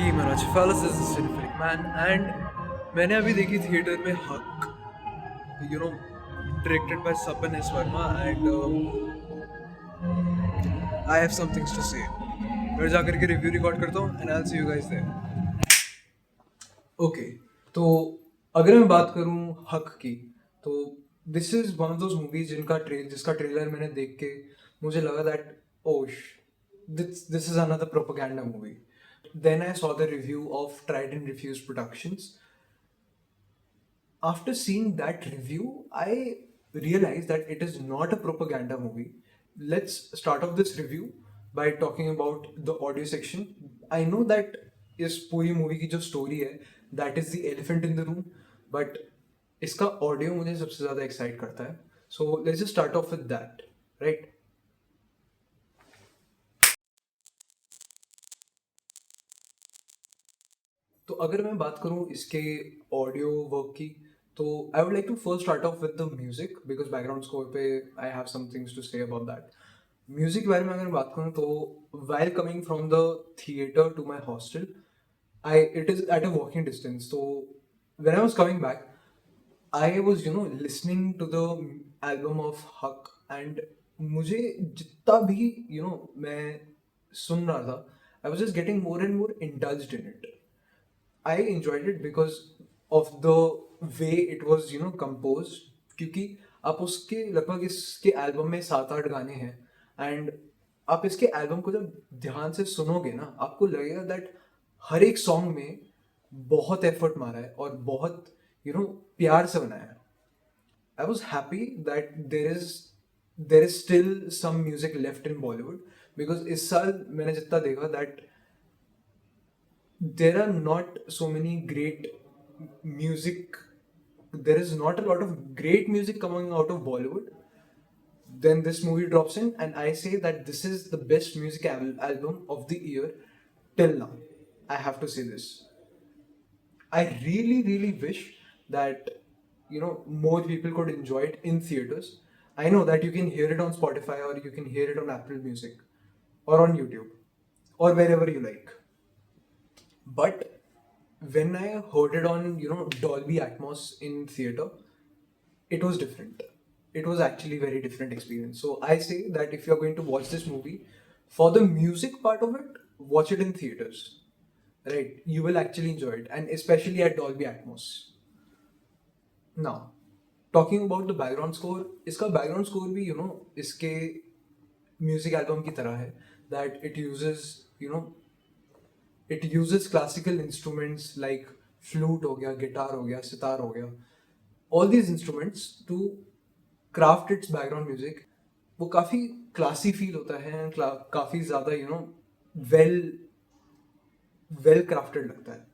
की मनोज फेलिस is cinephilic man and मैंने अभी देखी थिएटर में Haq you know directed by Suparn S Varma and I have some things to say मैं जाकर के रिव्यू रिकॉर्ड करता हूँ and I will see you guys there. Okay, तो अगर मैं बात करूँ हक की, तो this is one of those movies जिसका ट्रेलर मैंने देख के मुझे लगा दैट ओश this is another propaganda movie. Then I saw the review of Tried and Refused Productions. After seeing that review, I realized that it is not a propaganda movie. Let's start off this review by talking about the audio section. I know that इस पूरी movie की जो story है that is the elephant in the room, but इसका audio मुझे सबसे ज़्यादा excite करता है. So let's just start off with that, right? तो अगर मैं बात करूँ इसके ऑडियो वर्क की, तो I would like to first start off with the music because background score पे I have some things to say about that. Music के बारे में अगर मैं बात करूँ तो while coming from the theatre to my hostel, I it is at a walking distance. तो when I was coming back, I was listening to the album of Huck and मुझे जितना भी मैं सुन रहा था, I was just getting more and more indulged in it. I enjoyed it because of the way it was composed. क्योंकि आप उसके लगभग इसके एल्बम में 7-8 गाने हैं एंड आप इसके एल्बम को जब ध्यान से सुनोगे ना, आपको लगेगा दैट हर एक सॉन्ग में बहुत एफर्ट मारा है और बहुत प्यार से बनाया है. I was happy that there is still some music left in Bollywood because इस साल मैंने जितना देखा that there are not so many great music. There is not a lot of great music coming out of Bollywood. Then this movie drops in, and I say that this is the best music album of the year till now. I have to say this. I really, really wish that more people could enjoy it in theaters. I know that you can hear it on Spotify or you can hear it on Apple Music or on YouTube or wherever you like. But when I heard it on Dolby Atmos in theater, it was different. It was actually very different experience. So I say that if you're going to watch this movie, for the music part of it, watch it in theaters. Right? You will actually enjoy it, and especially at Dolby Atmos. Now, talking about the background score, इसका background score भी इसके music album की तरह है that it uses classical instruments like flute हो गया, guitar हो गया, sitar हो गया, all these instruments to craft its background music. वो काफ़ी क्लासी फील होता है, काफ़ी ज़्यादा वेल वेल क्राफ्टेड लगता है.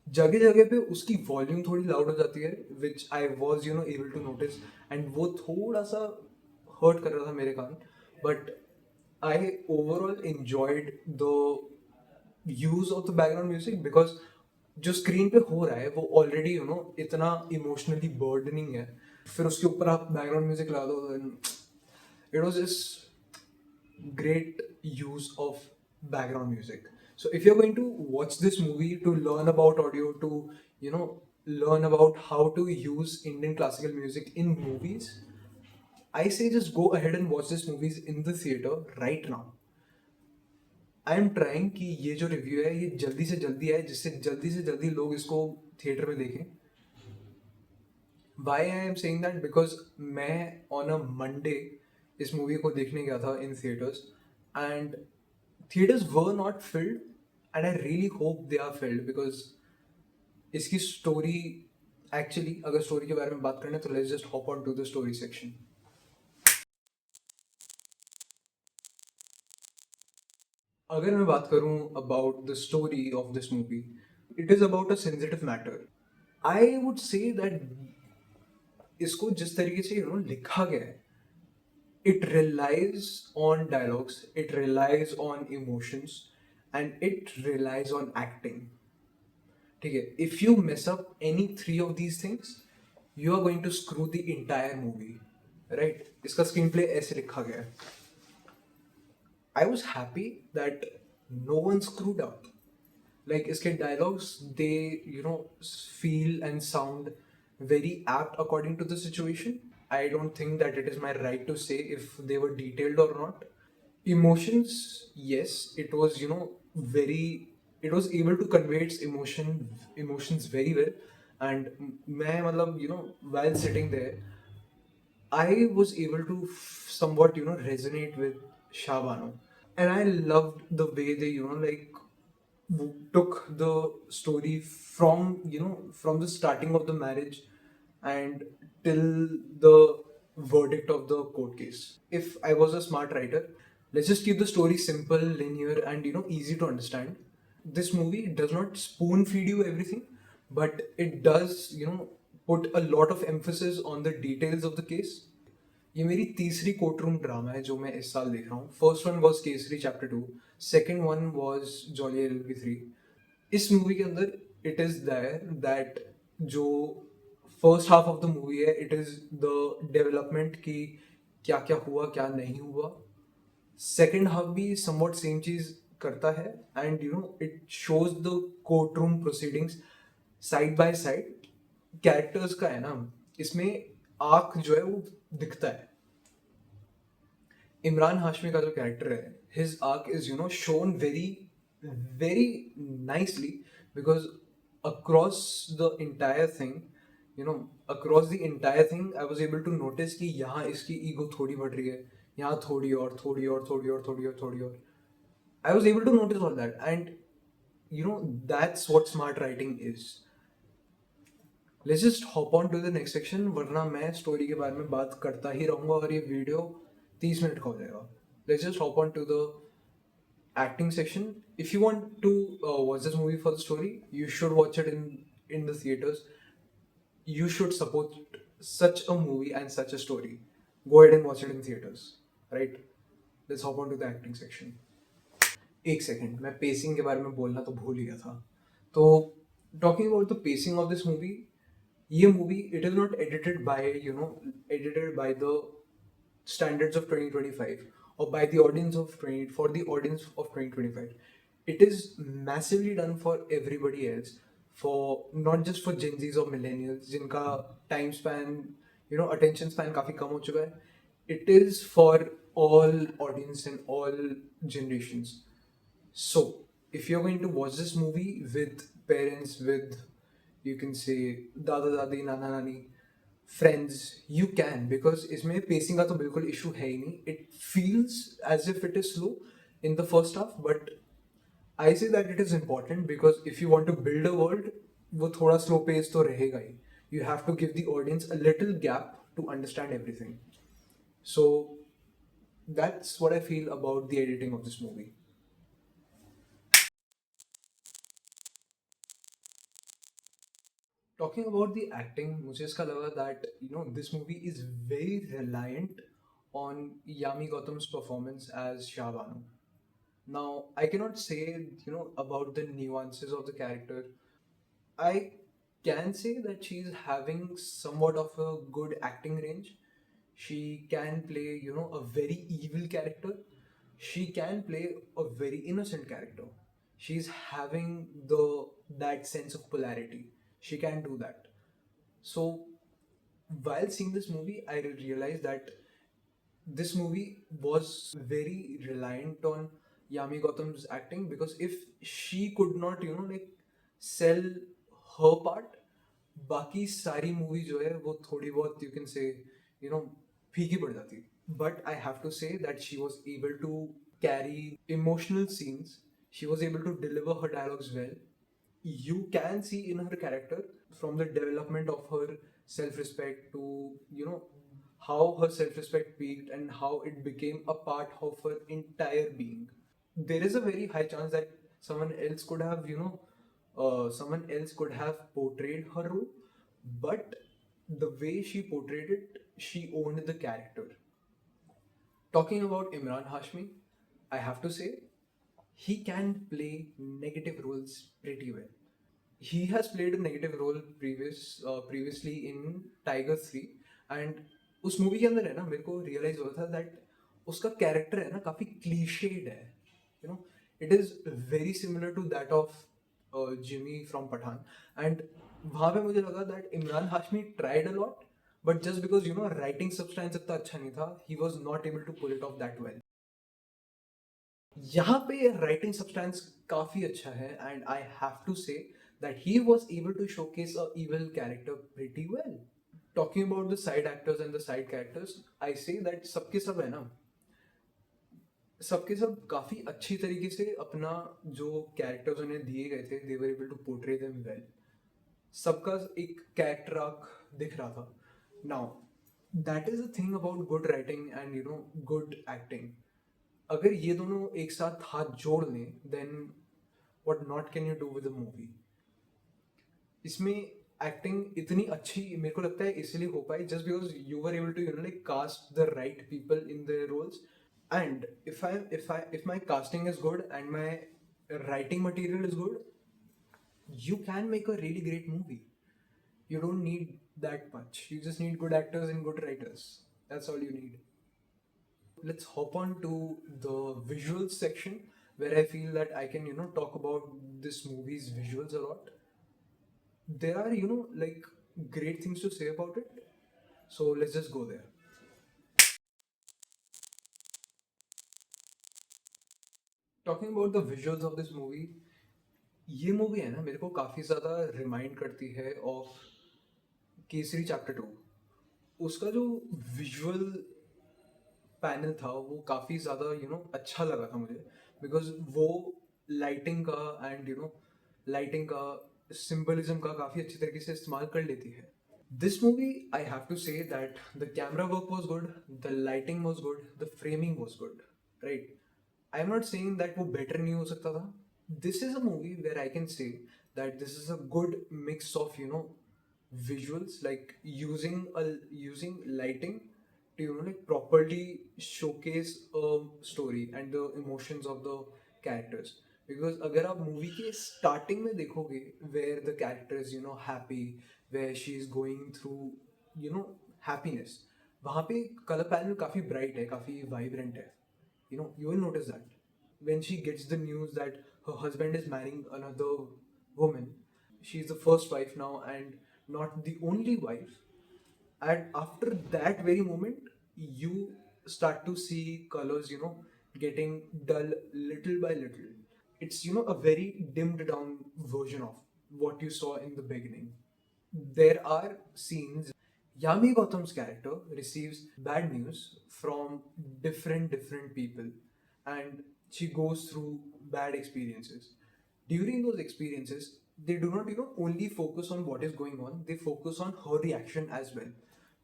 जगह जगह पे उसकी वॉल्यूम थोड़ी लाउड हो जाती है which I was able to notice and वो थोड़ा सा हर्ट कर रहा था मेरे कान. But I overall enjoyed the use of the background music because जो स्क्रीन पे हो रहा है वो ऑलरेडी इतना इमोशनली बर्डनिंग है. फिर उसके ऊपर आप बैकग्राउंड म्यूजिक लगा दो, it was just great use of background music. So if you're going to watch this movie to learn about audio, to learn about how to use Indian classical music in movies, I say just go ahead and watch this movies in the theater right now. I am trying कि ये जो review है ये जल्दी से जल्दी आए जिससे जल्दी से जल्दी लोग इसको थिएटर में देखें. Why I am saying that because मैं ऑन अ मंडे इस मूवी को देखने गया था in theatres and theatres were not filled and I really hope they are filled because इसकी स्टोरी एक्चुअली अगर स्टोरी के बारे में बात करें तो let's just hop on to the story section. अगर मैं बात करूं about the story of this movie, it is about a sensitive matter. I would say that इसको जिस तरीके से लिखा गया है, it relies on dialogues, it relies on emotions, and it relies on acting. ठीक है, if you mess up any three of these things, you are going to screw the entire movie, right? इसका screen play ऐसे लिखा गया है. I was happy that no one screwed up. Like इसके dialogues, they feel and sound very apt according to the situation. I don't think that it is my right to say if they were detailed or not. Emotions, yes, it was very, it was able to convey its emotions very well. And मैं मतलब while sitting there, I was able to somewhat resonate with Shabano, and I loved the way they took the story from from the starting of the marriage and till the verdict of the court case. If I was a smart writer, let's just keep the story simple, linear, and easy to understand. This movie does not spoon feed you everything, but it does put a lot of emphasis on the details of the case. ये मेरी तीसरी court room drama है जो मैं इस साल देख रहा हूँ. First one was Kesari chapter 2, second one was jolly LLB 3. इस मूवी के अंदर इट इज देयर दैट जो first half of the movie है, इट इज द डेवलपमेंट की क्या क्या हुआ क्या नहीं हुआ. सेकेंड हाफ भी समवट सेम चीज करता है, and it shows the court room proceedings side by side. Characters का है ना इसमें आर्क जो है वो दिखता है. इमरान हाशमी का जो कैरेक्टर है, his arc is shown very very nicely, because across the entire thing across the entire thing I was able to notice कि यहाँ इसकी ईगो थोड़ी बढ़ रही है, यहाँ थोड़ी और थोड़ी और थोड़ी और थोड़ी और थोड़ी और. I was able to notice all that, and that's what smart writing is. Let's just hop on to the next section, वरना मैं स्टोरी के बारे में बात करता ही रहूँगा और ये वीडियो 30 मिनट का हो जाएगा. Let's just hop on to the acting section. If you want to watch this movie for the story, you should watch it in the theaters. You should support such a movie and such a story. Go ahead and watch it in theaters, right? Let's hop on to the acting section. एक second, मैं pacing के बारे में बोलना तो भूल गया था. तो talking about the pacing of this movie, ये movie it is not edited by edited by the standards of 2025, or by the audience of 20 for the audience of 2025. It is massively done for everybody else, for not just for Gen Zs or millennials जिनका time span attention span काफी कम हो चुका है. It is for all audience and all generations. So if you're going to watch this movie with parents, with you can say dada dadi, nana nani, friends, you can, because इसमें pacing का तो बिल्कुल issue है ही नहीं. It feels as if it is slow in the first half, but I say that it is important, because if you want to build a world, वो थोड़ा slow pace तो रहेगा ही. You have to give the audience a little gap to understand everything. So that's what I feel about the editing of this movie. Talking about the acting, मुझे इसका लगा that this movie is very reliant on Yami Gautam's performance as Shah Banu. Now I cannot say about the nuances of the character. I can say that she's having somewhat of a good acting range. She can play a very evil character. She can play a very innocent character. She's having the that sense of polarity. She can do that. So while seeing this movie, I realized that this movie was very reliant on Yami Gautam's acting, because if she could not sell her part, बाकी सारी movie जो है वो थोड़ी बहुत you can say फीकी पड़ जाती. But I have to say that she was able to carry emotional scenes. She was able to deliver her dialogues well. You can see in her character, from the development of her self-respect to how her self-respect peaked and how it became a part of her entire being. There is a very high chance that someone else could have portrayed her role, but the way she portrayed it, she owned the character. Talking about Imran Hashmi, I have to say he can play negative roles pretty well. He has played a negative role previously in Tiger 3, and उस movie के अंदर है ना मेरे को realise हुआ था that उसका कैरेक्टर है ना काफी क्लीशेड है. It is very similar to that of Jimmy from Pathan, and वहाँ पे मुझे लगा that Imran Hashmi tried a lot, but just because writing substance इतना अच्छा नहीं था, he was not able to pull it off that well. यहाँ पे राइटिंग सब्सटेंस काफी अच्छा है, and I have to say that he was able to showcase a evil character pretty well. Talking about the side actors and the side characters, I say that सबके सब है ना, सबके सब काफी अच्छी तरीके से अपना जो कैरेक्टर्स उन्हें दिए गए थे, they were able to portray them well. सबका एक कैरेक्टर आर्क दिख रहा था. Now that is a thing about good writing and good acting. अगर ये दोनों एक साथ हाथ जोड़ लें, then what not can you do with a movie. इसमें एक्टिंग इतनी अच्छी मेरे को लगता है इसलिए हो पाई just because you were able to like cast the right people in the roles. And if my casting is good and my writing material is good, you can make a really great movie. You don't need that much. You just need good actors and good writers. That's all you need. Let's hop on to the visuals section, where I feel that I can talk about this movie's visuals a lot. There are like great things to say about it, so let's just go there. Talking about the visuals of this movie, ये movie है ना, मेरे को काफ़ी ज़्यादा remind करती है of Kesari chapter 2. उसका जो विजुअल पैनल था वो काफ़ी ज़्यादा अच्छा लगा था मुझे, बिकॉज वो लाइटिंग का एंड लाइटिंग का सिंबलिज्म का काफ़ी अच्छी तरीके से इस्तेमाल कर लेती है. This movie I have to say that the camera work was good, the lighting was good, the framing was good, right. I am not saying that वो बेटर नहीं हो सकता था. This is a movie where I can say that this is a good mix of visuals, like using lighting to like properly showcase a story and the emotions of the characters. Because अगर आप movie के starting में देखोगे where the character is happy, where she is going through happiness, वहाँ पे colour panel काफ़ी bright है, काफ़ी वाइब्रेंट है. You will notice that when she gets the news that her husband is marrying another woman, she's the first wife now and not the only wife. And after that very moment, you start to see colors getting dull little by little. It's a very dimmed down version of what you saw in the beginning. There are scenes. Yami Gautam's character receives bad news from different people, and she goes through bad experiences. During those experiences, they do not only focus on what is going on, they focus on her reaction as well.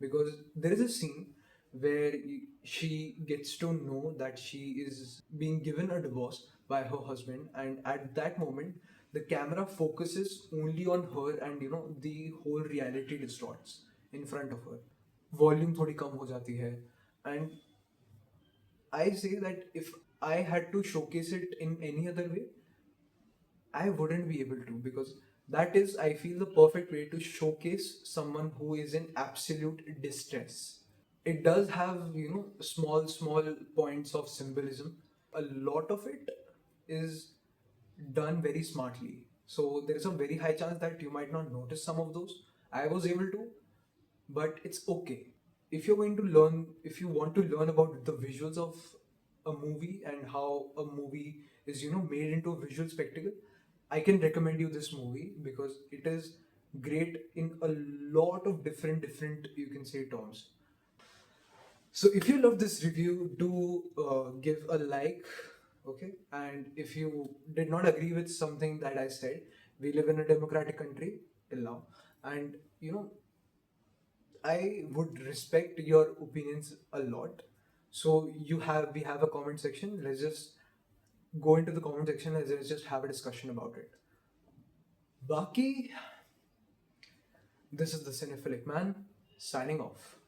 Because there is a scene where she gets to know that she is being given a divorce by her husband, and at that moment the camera focuses only on her, and the whole reality distorts in front of her. Volume थोड़ी कम हो जाती है, and I say that if I had to showcase it in any other way, I wouldn't be able to, because that is, I feel, the perfect way to showcase someone who is in absolute distress. It does have, small points of symbolism. A lot of it is done very smartly. So there is a very high chance that you might not notice some of those. I was able to, but it's okay. If you're going to learn, if you want to learn about the visuals of a movie and how a movie is made into a visual spectacle, I can recommend you this movie because it is great in a lot of different you can say terms. So if you love this review, do give a like, okay? And if you did not agree with something that I said, we live in a democratic country till now, and I would respect your opinions a lot. So we have a comment section. Let's just go into the comment section and let's just have a discussion about it. Baki, this is the Cinephilic Man signing off.